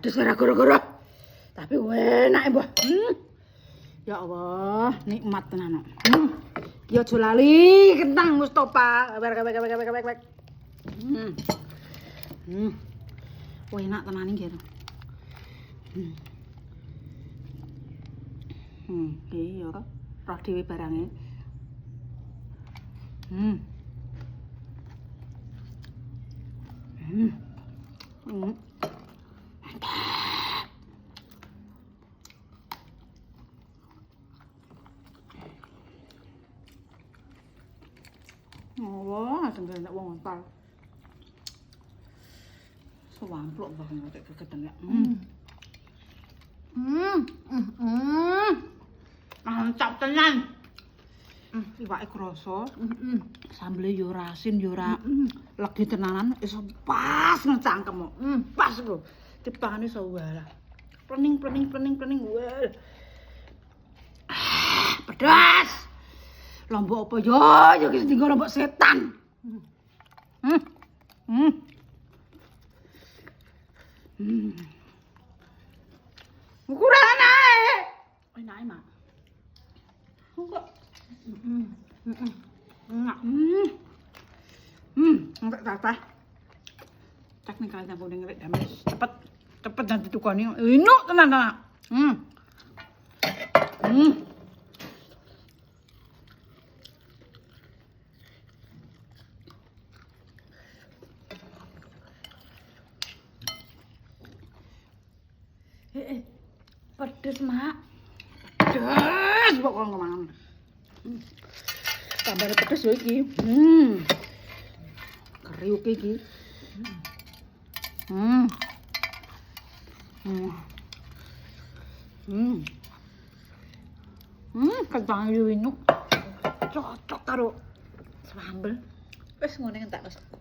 Pedes ora gara-gara. Tapi enak, Mbah. Ya Allah, nikmat tenan. Ya aja lali kentang Mustofa. Wek. Enak tenan iki. Iki ya roh dhewe barange. Oh, asem enak wong ontal. Sewampluk banget nek gegeten ya. Mantap tenan. Iwake krasa. Sambele yo ora asin yo ora legi tenanan, wis pas nang cangkem. Pas lho. Dipangane iso walah. Plening. Wah. Pedas. Lombok apa yo iki dienggo lombok setan. Ukuran ae. Enak, Mak. Kok. Enak. Enggak. Teknik kali nang ning rek damai cepet dan ditukoni. Enak tenan. Pedes, Mak. Pedes pokok ngomong. Tambah pedes yo iki. Kriuk iki. Kentang yo enak. Cocok karo sambel. Wis ngene entek resepku.